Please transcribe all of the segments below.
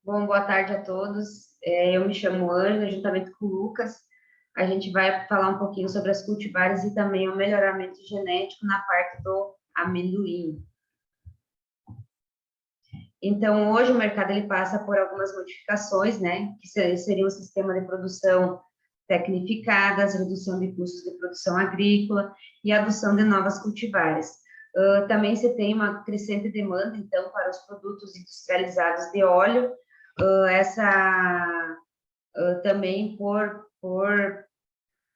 Bom, boa tarde a todos. Eu me chamo Ângela, juntamente com o Lucas. A gente vai falar um pouquinho sobre as cultivares e também o melhoramento genético na parte do amendoim. Então, hoje o mercado ele passa por algumas modificações, né? Que seria o sistema de produção tecnificadas, redução de custos de produção agrícola e adoção de novas cultivares. Também se tem uma crescente demanda, então, para os produtos industrializados de óleo, também por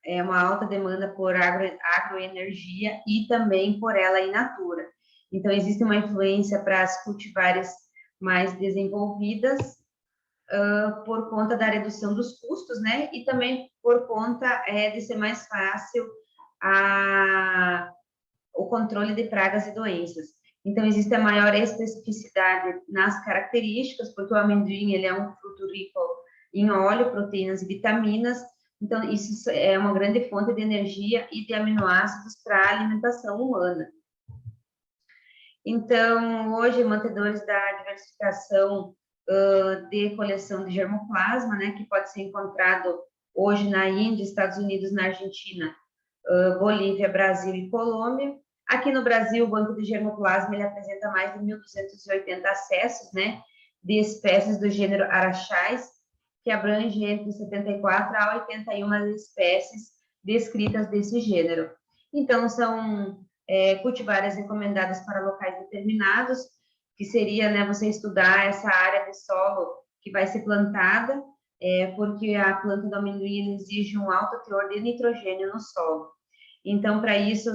uma alta demanda por agroenergia e também por ela in natura. Então, existe uma influência para as cultivares mais desenvolvidas, por conta da redução dos custos, né? E também por conta de ser mais fácil o controle de pragas e doenças. Então, existe a maior especificidade nas características, porque o amendoim ele é um fruto rico em óleo, proteínas e vitaminas. Então, isso é uma grande fonte de energia e de aminoácidos para a alimentação humana. Então, hoje, mantedores da diversificação de coleção de germoplasma, né, que pode ser encontrado hoje na Índia, Estados Unidos, na Argentina, Bolívia, Brasil e Colômbia. Aqui no Brasil, o Banco de Germoplasma ele apresenta mais de 1.280 acessos, né, de espécies do gênero Araxás, que abrange entre 74 a 81 espécies descritas desse gênero. Então, são cultivares recomendadas para locais determinados, que seria, né, você estudar essa área de solo que vai ser plantada, porque a planta do amendoim exige um alto teor de nitrogênio no solo. Então, para isso,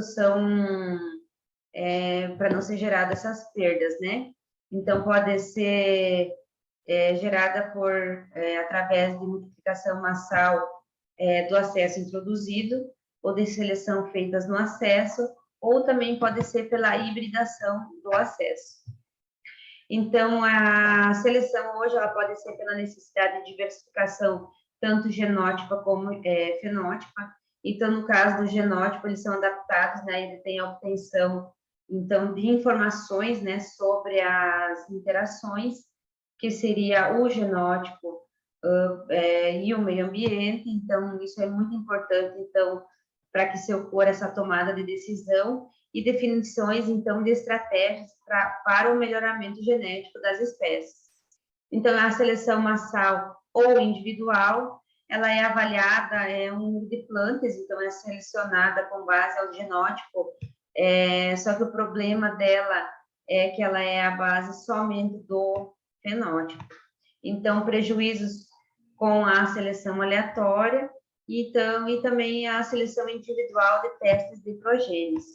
para não ser geradas essas perdas, né? Então, pode ser gerada através de multiplicação massal do acesso introduzido, ou de seleção feitas no acesso, ou também pode ser pela hibridação do acesso. Então, a seleção hoje ela pode ser pela necessidade de diversificação, tanto genótipa como fenótipa. Então, no caso do genótipo, eles são adaptados, né, ele tem a obtenção, então, de informações, né, sobre as interações, que seria o genótipo e o meio ambiente. Então, isso é muito importante, então, para que se ocorra essa tomada de decisão e definições, então, de estratégias para o melhoramento genético das espécies. Então, a seleção massal ou individual, ela é avaliada, um número de plantas, então, é selecionada com base ao genótipo, só que o problema dela é que ela é a base somente do fenótipo. Então, prejuízos com a seleção aleatória e também a seleção individual de testes de progênies.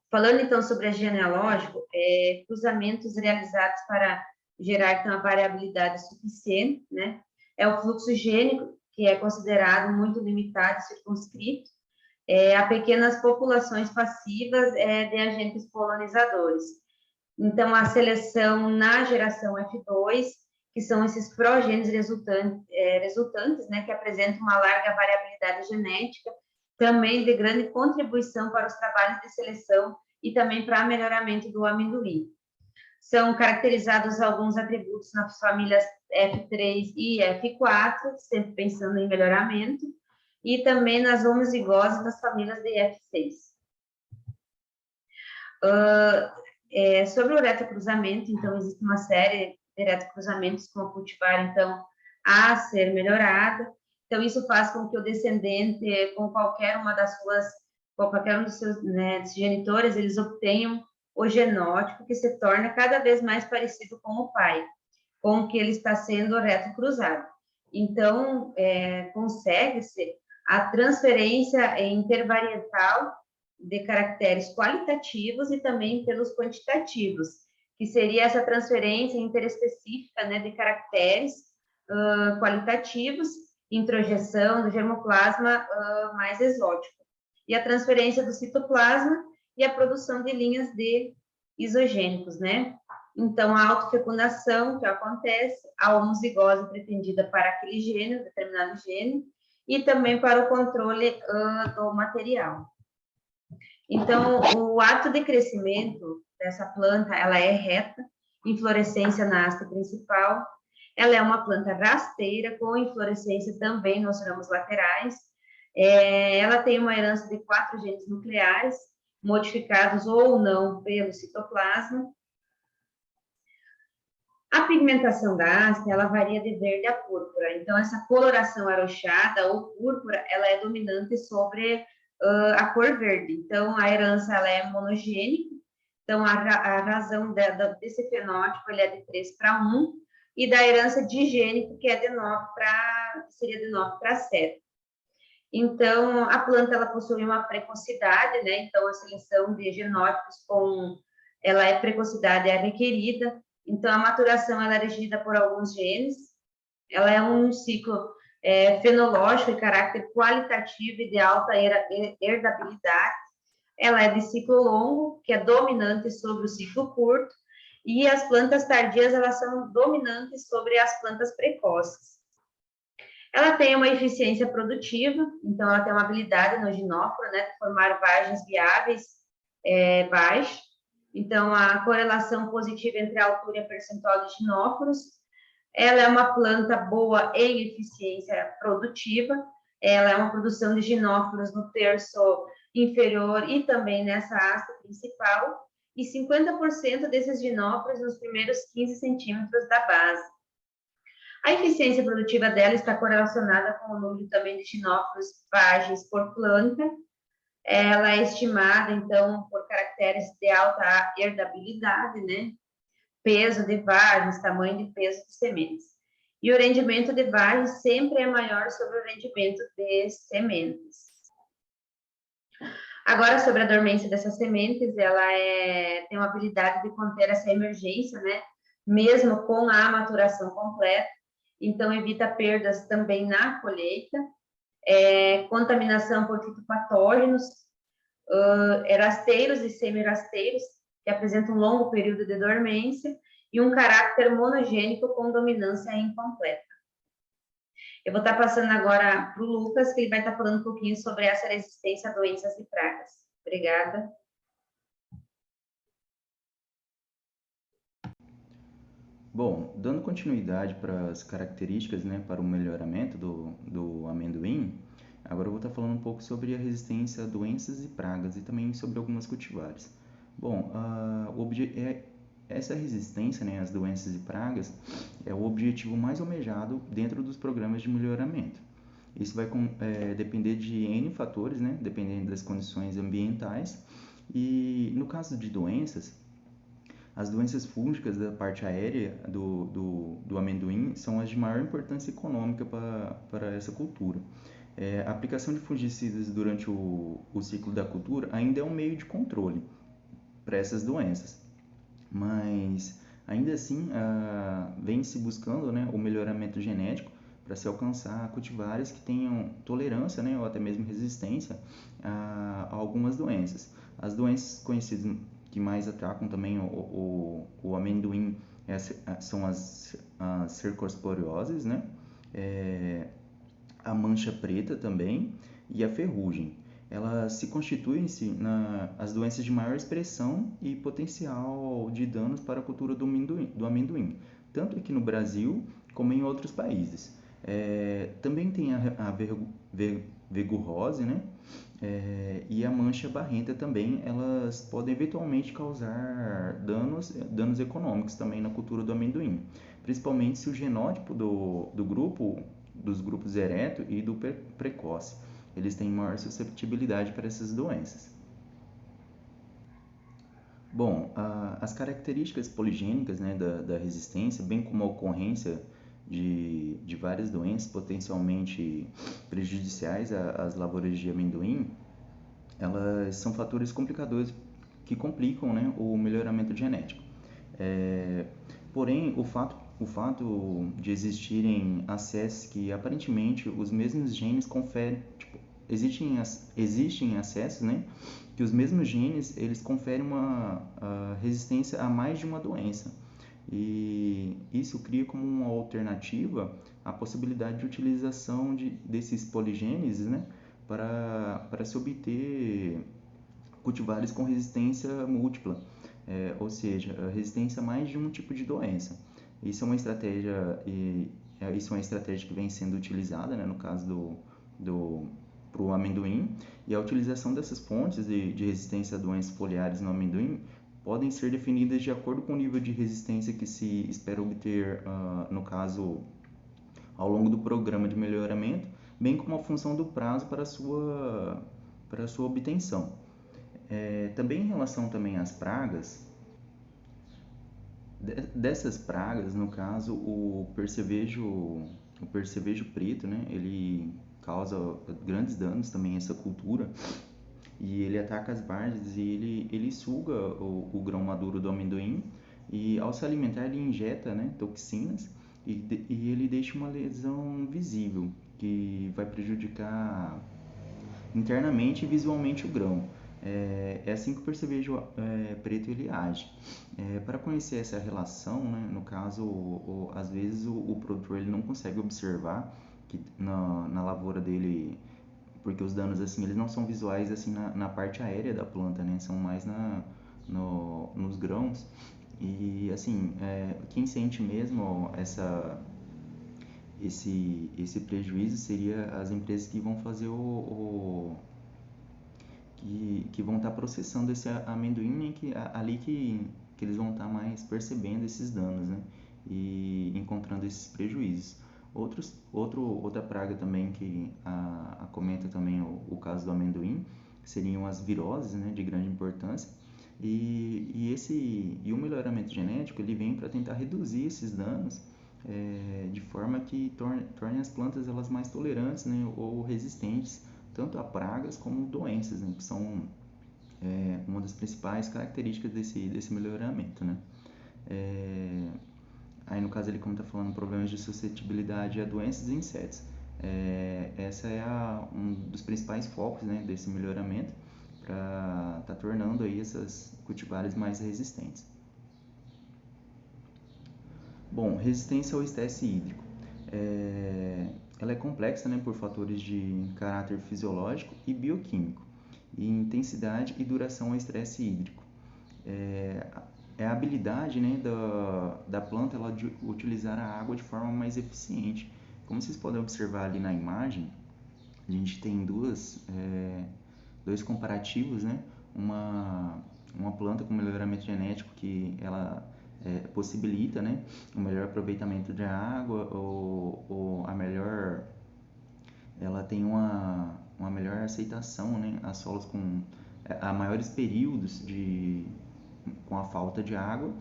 Falando, então, sobre a genealógico, cruzamentos realizados para gerar, então, a variabilidade suficiente, né? É o fluxo gênico, que é considerado muito limitado e circunscrito, a pequenas populações passivas de agentes polonizadores. Então, a seleção na geração F2, que são esses progênios resultantes, né, que apresentam uma larga variabilidade genética, também de grande contribuição para os trabalhos de seleção e também para o melhoramento do amendoim. São caracterizados alguns atributos nas famílias F3 e F4, sempre pensando em melhoramento, e também nas homozigoses das famílias de F6. Sobre o retocruzamento, então, existe uma série de retocruzamentos com a cultivar, então, a ser melhorada. Então, isso faz com que o descendente, com qualquer um dos seus, né, genitores, eles obtenham o genótipo que se torna cada vez mais parecido com o pai, com o que ele está sendo retocruzado. Então, consegue-se a transferência intervarietal de caracteres qualitativos e também pelos quantitativos, que seria essa transferência interespecífica, né, de caracteres qualitativos, introjeção do germoplasma mais exótico, e a transferência do citoplasma e a produção de linhas de isogênicos, né? Então, a autofecundação que acontece, a homozigose pretendida para aquele gênero, determinado gênero, e também para o controle do material. Então, o ato de crescimento dessa planta, ela é reta, inflorescência na haste principal. Ela é uma planta rasteira, com inflorescência também nos ramos laterais. Ela tem uma herança de 4 genes nucleares, modificados ou não pelo citoplasma. A pigmentação da haste, ela varia de verde a púrpura. Então, essa coloração arroxeada ou púrpura, ela é dominante sobre a cor verde. Então, a herança, ela é monogênica. Então, a razão desse fenótipo, ele é de 3:1, e da herança digênica, que é de 9 seria de 9:7. Então, a planta, ela possui uma precocidade, né? Então, a seleção de genótipos ela é precocidade, é requerida. Então, a maturação, ela é regida por alguns genes. Ela é um ciclo fenológico e caráter qualitativo e de alta herdabilidade. Ela é de ciclo longo, que é dominante sobre o ciclo curto, e as plantas tardias, elas são dominantes sobre as plantas precoces. Ela tem uma eficiência produtiva, então ela tem uma habilidade no ginóforo, né, de formar vagens viáveis baixa. Então, a correlação positiva entre a altura e a percentual de ginóforos. Ela é uma planta boa em eficiência produtiva. Ela é uma produção de ginóforos no terço inferior e também nessa haste principal. E 50% desses ginóforos nos primeiros 15 centímetros da base. A eficiência produtiva dela está correlacionada com o número também de ginóforos vagens por planta. Ela é estimada, então, por caracteres de alta herdabilidade, né? Peso de vagens, tamanho de peso de sementes. E o rendimento de vagens sempre é maior sobre o rendimento de sementes. Agora, sobre a dormência dessas sementes, ela tem uma habilidade de conter essa emergência, né? Mesmo com a maturação completa. Então, evita perdas também na colheita. Contaminação por fitopatógenos, rasteiros e semirasteiros, que apresentam um longo período de dormência, e um caráter monogênico com dominância incompleta. Eu vou estar passando agora para o Lucas, que ele vai estar falando um pouquinho sobre essa resistência a doenças e pragas. Obrigada. Bom, dando continuidade para as características, né, para o melhoramento do amendoim, agora eu vou estar falando um pouco sobre a resistência a doenças e pragas e também sobre algumas cultivares. Bom, essa resistência, né, às doenças e pragas é o objetivo mais almejado dentro dos programas de melhoramento. Isso vai depender de N fatores, né, dependendo das condições ambientais. E no caso de doenças, as doenças fúngicas da parte aérea do amendoim são as de maior importância econômica para essa cultura. A aplicação de fungicidas durante o ciclo da cultura ainda é um meio de controle para essas doenças, mas ainda assim vem-se buscando, né, o melhoramento genético para se alcançar cultivares que tenham tolerância, né, ou até mesmo resistência a algumas doenças. As doenças conhecidas que mais atacam também o amendoim são as cercosporioses, né? A mancha preta também e a ferrugem. Elas se constituem-se as doenças de maior expressão e potencial de danos para a cultura do amendoim, tanto aqui no Brasil como em outros países. Também tem a vergurose, né? E a mancha barrenta também, elas podem eventualmente causar danos econômicos também na cultura do amendoim, principalmente se o genótipo dos grupos ereto e do precoce, eles têm maior susceptibilidade para essas doenças. Bom, as características poligênicas, né, da resistência, bem como a ocorrência de várias doenças potencialmente prejudiciais às lavouras de amendoim, elas são fatores complicadores que complicam, né, o melhoramento genético. Porém, o fato de existirem acessos que aparentemente os mesmos genes conferem, existem acessos, né, que os mesmos genes eles conferem uma resistência a mais de uma doença. E isso cria como uma alternativa a possibilidade de utilização desses poligêneses, né, para se obter cultivares com resistência múltipla, ou ou seja, a resistência a mais de um tipo de doença. Isso é uma estratégia isso é uma estratégia que vem sendo utilizada, né, no caso para o amendoim, e a utilização dessas fontes de resistência a doenças foliares no amendoim podem ser definidas de acordo com o nível de resistência que se espera obter, no caso, ao longo do programa de melhoramento, bem como a função do prazo para a sua obtenção. Também em relação também às pragas, dessas pragas, no caso, o percevejo preto, né, ele causa grandes danos também a essa cultura, e ele ataca as várzeas e ele suga o grão maduro do amendoim, e ao se alimentar ele injeta, né, toxinas, e ele deixa uma lesão visível que vai prejudicar internamente e visualmente o grão. É assim que o percevejo preto ele age. Para conhecer essa relação, né, no caso, às vezes o produtor ele não consegue observar que na lavoura dele, porque os danos assim eles não são visuais assim na parte aérea da planta, né, são mais nos grãos. E assim, quem sente mesmo esse prejuízo seria as empresas que vão fazer que vão estar processando esse amendoim, né, ali que eles vão estar mais percebendo esses danos, né, e encontrando esses prejuízos. Outra praga também que acometa também o caso do amendoim seriam as viroses, né, de grande importância. E o melhoramento genético ele vem para tentar reduzir esses danos, de forma que torne as plantas elas mais tolerantes, né, ou resistentes tanto a pragas como doenças, né, que são uma das principais características desse melhoramento, né. Aí no caso ele, como está falando, problemas de suscetibilidade a doenças e insetos. Essa é um dos principais focos, né, desse melhoramento para estar tornando aí essas cultivares mais resistentes. Bom, resistência ao estresse hídrico. Ela é complexa, né, por fatores de caráter fisiológico e bioquímico, e intensidade e duração ao estresse hídrico. É a habilidade, né, da planta ela de utilizar a água de forma mais eficiente. Como vocês podem observar ali na imagem, a gente tem dois comparativos, né? Uma planta com melhoramento genético que ela possibilita, né, um melhor aproveitamento de água, ou ela tem uma melhor aceitação, né, a solos a maiores períodos com a falta de água,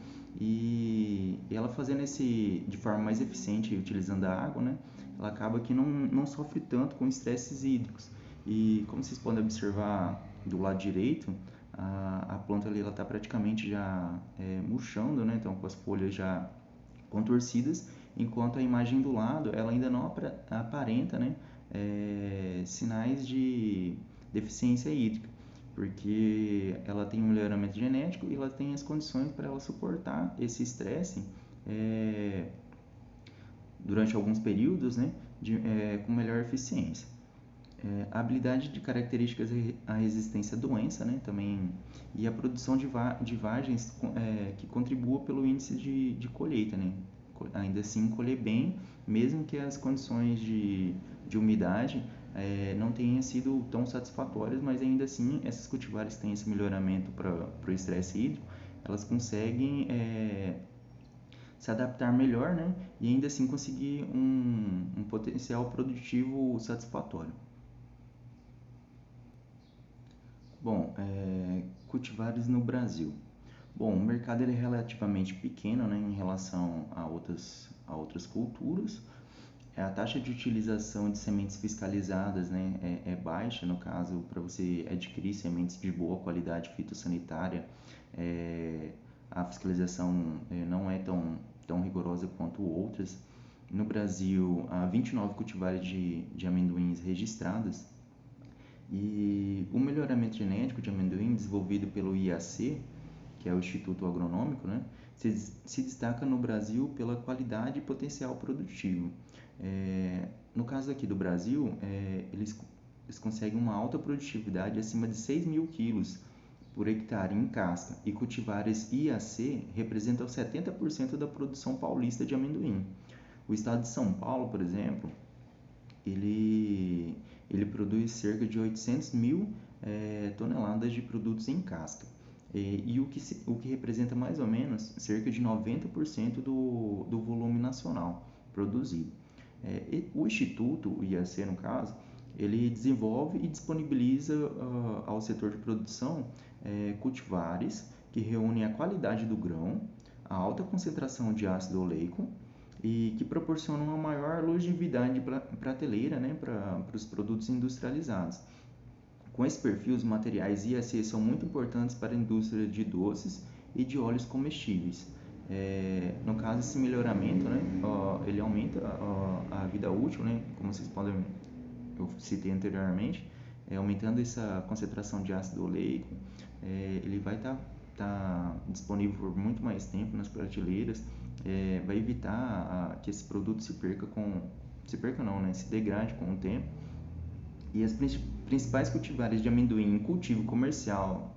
e ela fazendo de forma mais eficiente, utilizando a água, né, ela acaba que não sofre tanto com estresses hídricos. E como vocês podem observar do lado direito, a planta ali está praticamente já murchando, né, então com as folhas já contorcidas, enquanto a imagem do lado ela ainda não aparenta, né, sinais de deficiência hídrica, porque ela tem um melhoramento genético e ela tem as condições para ela suportar esse estresse durante alguns períodos, né, com melhor eficiência. A habilidade de características à resistência à doença, né, também, e a produção de vagens que contribua pelo índice de colheita, né, ainda assim colher bem, mesmo que as condições de umidade não tenham sido tão satisfatórias, mas ainda assim essas cultivares que têm esse melhoramento para o estresse hídrico, elas conseguem se adaptar melhor, né, e ainda assim conseguir um potencial produtivo satisfatório. Bom, cultivares no Brasil. Bom, o mercado ele é relativamente pequeno, né, em relação a outras culturas. A taxa de utilização de sementes fiscalizadas, né, é baixa. No caso, para você adquirir sementes de boa qualidade fitossanitária, a fiscalização não é tão rigorosa quanto outras. No Brasil, há 29 cultivares de amendoins registrados, e o melhoramento genético de amendoim desenvolvido pelo IAC, que é o Instituto Agronômico, né, se destaca no Brasil pela qualidade e potencial produtivo. No caso aqui do Brasil, eles conseguem uma alta produtividade acima de 6.000 quilos por hectare em casca e cultivares IAC representam 70% da produção paulista de amendoim. O estado de São Paulo, por exemplo, ele produz cerca de 800 mil toneladas de produtos em casca, o que representa mais ou menos cerca de 90% do volume nacional produzido. O Instituto, o IAC no caso, ele desenvolve e disponibiliza ao setor de produção cultivares que reúnem a qualidade do grão, a alta concentração de ácido oleico e que proporcionam uma maior longevidade prateleira, né, para os produtos industrializados. Com esse perfil, os materiais IAC são muito importantes para a indústria de doces e de óleos comestíveis. No caso, esse melhoramento, né, ele aumenta a vida útil, né, como vocês podem, eu citei anteriormente, aumentando essa concentração de ácido oleico, ele vai estar disponível por muito mais tempo nas prateleiras, vai evitar que esse produto se degrade com o tempo. E as principais cultivares de amendoim em cultivo comercial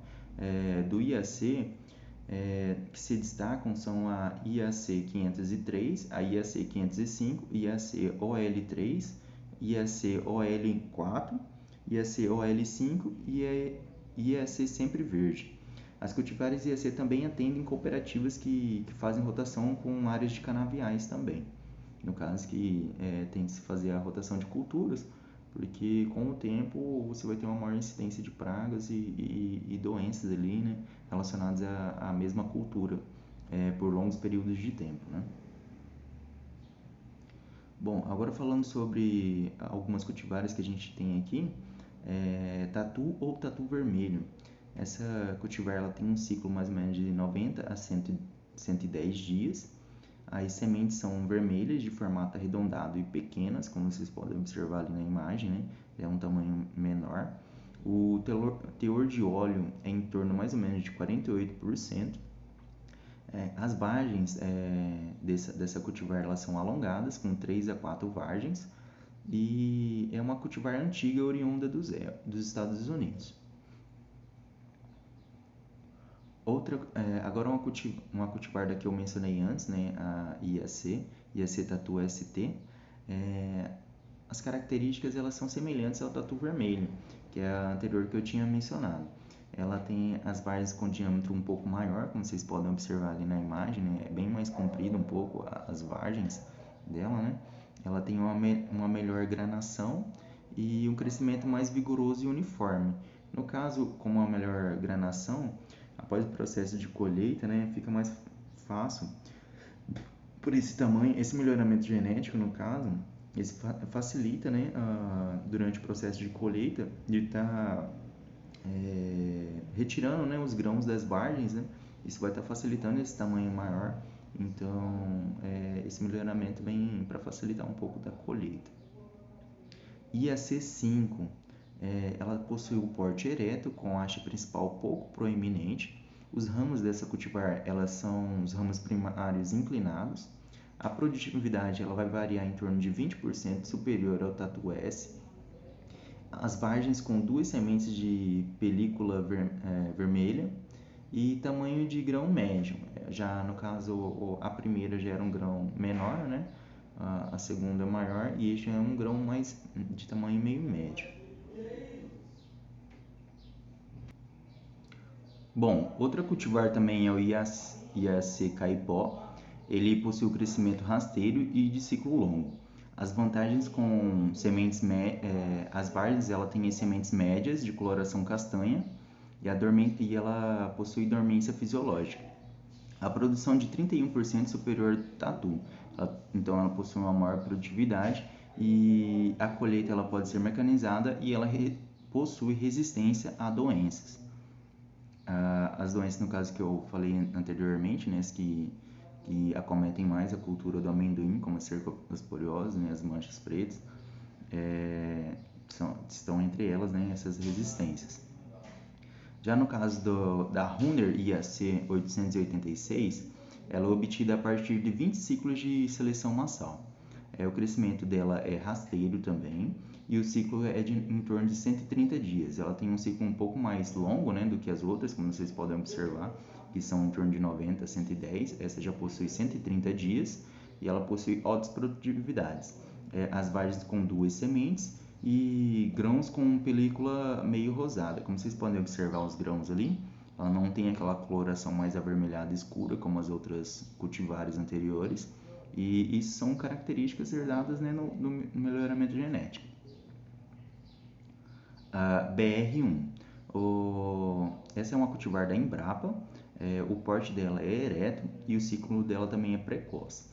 do IAC que se destacam são a IAC 503, a IAC 505, IAC OL3, IAC OL4, IAC OL5 e a IAC Sempre Verde. As cultivares IAC também atendem cooperativas que fazem rotação com áreas de canaviais também. No caso que tem que se fazer a rotação de culturas, porque com o tempo você vai ter uma maior incidência de pragas e doenças ali, né, relacionadas à mesma cultura por longos períodos de tempo, né? Bom, agora falando sobre algumas cultivares que a gente tem aqui, tatu ou tatu vermelho. Essa cultivar ela tem um ciclo mais ou menos de 90 a 110 dias. As sementes são vermelhas, de formato arredondado e pequenas, como vocês podem observar ali na imagem, né? É um tamanho menor. O teor de óleo é em torno mais ou menos de 48%. As vargens dessa cultivar elas são alongadas, com 3 a 4 vargens, e é uma cultivar antiga oriunda dos Estados Unidos. Agora uma cultivar da que eu mencionei antes, né, a IAC Tatu ST. As características elas são semelhantes ao tatu vermelho, que é a anterior que eu tinha mencionado. Ela tem as vargens com diâmetro um pouco maior, como vocês podem observar ali na imagem, né? É bem mais comprida um pouco as vargens dela, né? Ela tem uma melhor granação e um crescimento mais vigoroso e uniforme. No caso, com uma melhor granação, após o processo de colheita, né, fica mais fácil. Por esse tamanho, esse melhoramento genético, no caso, facilita, né, durante o processo de colheita, de estar retirando, né, os grãos das vargens, né? Isso vai estar facilitando esse tamanho maior. Então, esse melhoramento vem para facilitar um pouco da colheita. E a C5, ela possui o porte ereto, com a haste principal pouco proeminente. Os ramos dessa cultivar, elas são os ramos primários inclinados. A produtividade ela vai variar em torno de 20% superior ao Tatu S. As vargens com 2 sementes de película vermelha e tamanho de grão médio. Já no caso, a primeira já era um grão menor, né? A segunda é maior e este é um grão mais de tamanho meio médio. Bom, outra cultivar também é o IAC Caipó. Ele possui o crescimento rasteiro e de ciclo longo. As vantagens com sementes as vargens ela tem sementes médias de coloração castanha e ela possui dormência fisiológica. A produção de 31% superior ao tatu, então ela possui uma maior produtividade e a colheita ela pode ser mecanizada e ela possui resistência a doenças. As doenças, no caso que eu falei anteriormente, né, que acometem mais a cultura do amendoim, como a cercosporiose, né, as manchas pretas, estão entre elas, né, essas resistências. Já no caso da Runner IAC 886, ela é obtida a partir de 20 ciclos de seleção massal. O crescimento dela é rasteiro também, e o ciclo é em torno de 130 dias. Ela tem um ciclo um pouco mais longo, né, do que as outras, como vocês podem observar, que são em torno de 90 a 110. Essa já possui 130 dias e ela possui altas produtividades. As vagens com 2 sementes e grãos com película meio rosada. Como vocês podem observar os grãos ali, ela não tem aquela coloração mais avermelhada escura como as outras cultivares anteriores, e isso são características herdadas, né, no melhoramento genético. A BR1. Essa é uma cultivar da Embrapa. O porte dela é ereto e o ciclo dela também é precoce.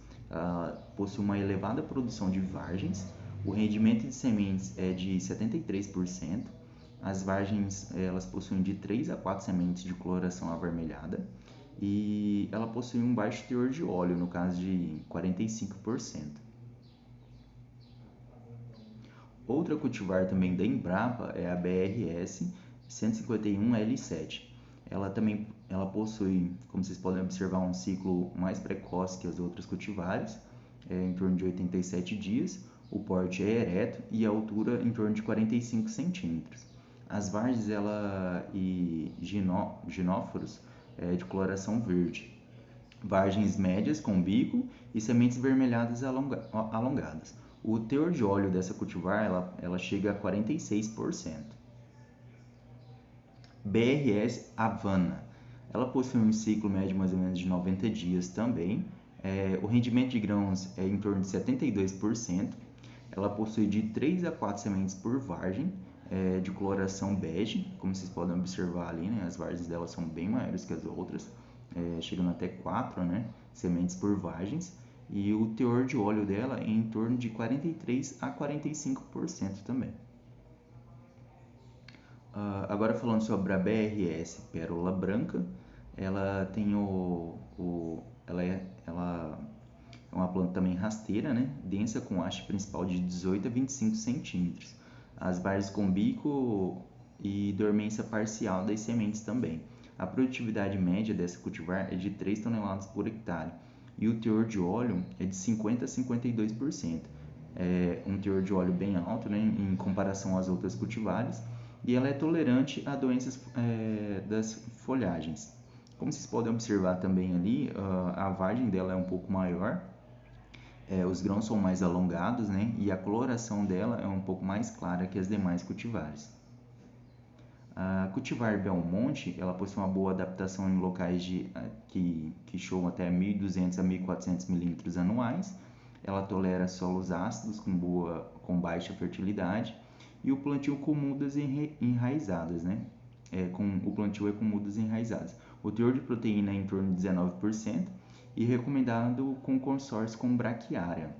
Possui uma elevada produção de vargens. O rendimento de sementes é de 73%. As vargens elas possuem de 3 a 4 sementes de coloração avermelhada. E ela possui um baixo teor de óleo, no caso de 45%. Outra cultivar também da Embrapa é a BRS 151L7. Ela possui, como vocês podem observar, um ciclo mais precoce que as outras cultivares, em torno de 87 dias. O porte é ereto e a altura em torno de 45 centímetros. As vargens e ginóforos de coloração verde. Vargens médias com bico e sementes vermelhadas alongadas. O teor de óleo dessa cultivar ela chega a 46%. BRS Havana. Ela possui um ciclo médio mais ou menos de 90 dias também. O rendimento de grãos é em torno de 72%. Ela possui de 3 a 4 sementes por vargem, de coloração bege, como vocês podem observar ali, né? As vargens dela são bem maiores que as outras, chegando até 4, né, sementes por vargens. E o teor de óleo dela é em torno de 43 a 45% também. Agora falando sobre a BRS Pérola Branca, ela tem ela é uma planta também rasteira, né? Densa, com haste principal de 18 a 25 centímetros. As vargens com bico e dormência parcial das sementes também. A produtividade média dessa cultivar é de 3 toneladas por hectare e o teor de óleo é de 50 a 52%. É um teor de óleo bem alto, né, em comparação às outras cultivares, e ela é tolerante a doenças das folhagens. Como vocês podem observar também ali, a vagem dela é um pouco maior, os grãos são mais alongados, né, e a coloração dela é um pouco mais clara que as demais cultivares. A cultivar Belmonte, ela possui uma boa adaptação em locais que chovam até 1.200 a 1.400 milímetros anuais. Ela tolera solos ácidos com baixa fertilidade e o plantio com mudas enraizadas, né? O plantio é com mudas enraizadas. O teor de proteína é em torno de 19% e recomendado com consórcio com braquiária.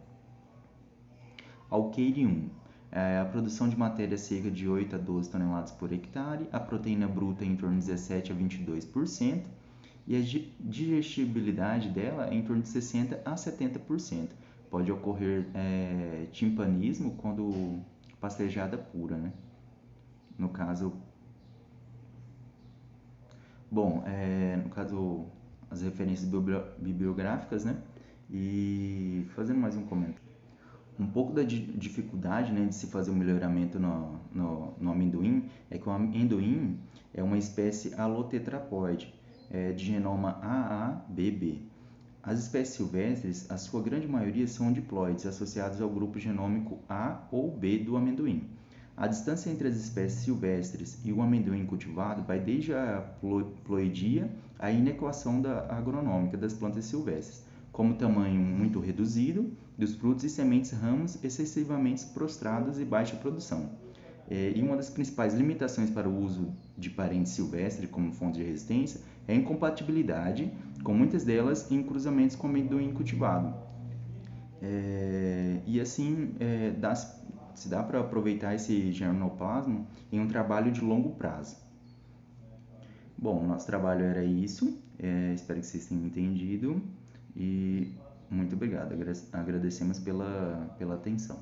Alqueire 1. A produção de matéria seca de 8 a 12 toneladas por hectare, a proteína bruta em torno de 17 a 22% e a digestibilidade dela é em torno de 60 a 70%. Pode ocorrer timpanismo quando pastejada pura, né? No caso, no caso, as referências bibliográficas, né? E fazendo mais um comentário. Um pouco da dificuldade, né, de se fazer um melhoramento no amendoim é que o amendoim é uma espécie alotetraploide, de genoma AABB. As espécies silvestres, a sua grande maioria são diploides, associados ao grupo genômico A ou B do amendoim. A distância entre as espécies silvestres e o amendoim cultivado vai desde a ploidia à inequação agronômica das plantas silvestres, como tamanho muito reduzido dos frutos e sementes ramos excessivamente prostrados e baixa produção. E uma das principais limitações para o uso de parentes silvestres como fonte de resistência é a incompatibilidade, com muitas delas em cruzamentos com amendoim cultivado. E assim, se dá para aproveitar esse germinoplasma em um trabalho de longo prazo. Bom, nosso trabalho era isso, espero que vocês tenham entendido e muito obrigado, agradecemos pela atenção.